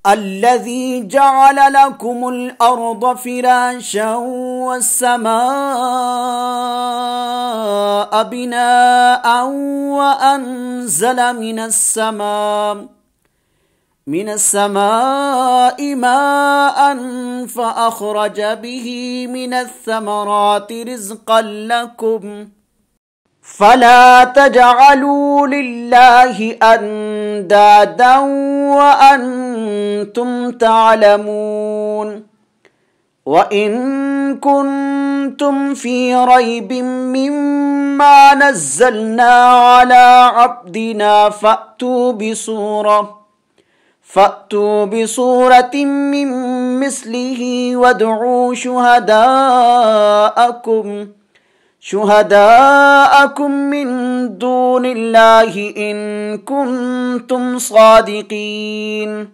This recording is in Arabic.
الذي جعل لكم الأرض فراشا والسماء بناء وأنزل من السماء ماء فأخرج به من الثمرات رزقا لكم فلا تجعلوا لله أندادا وأنتم تعلمون وإن كنتم في ريب مما نزلنا على عبدنا فأتوا بصورة من مثله وادعوا شهداءكم من دون الله إن كنتم صادقين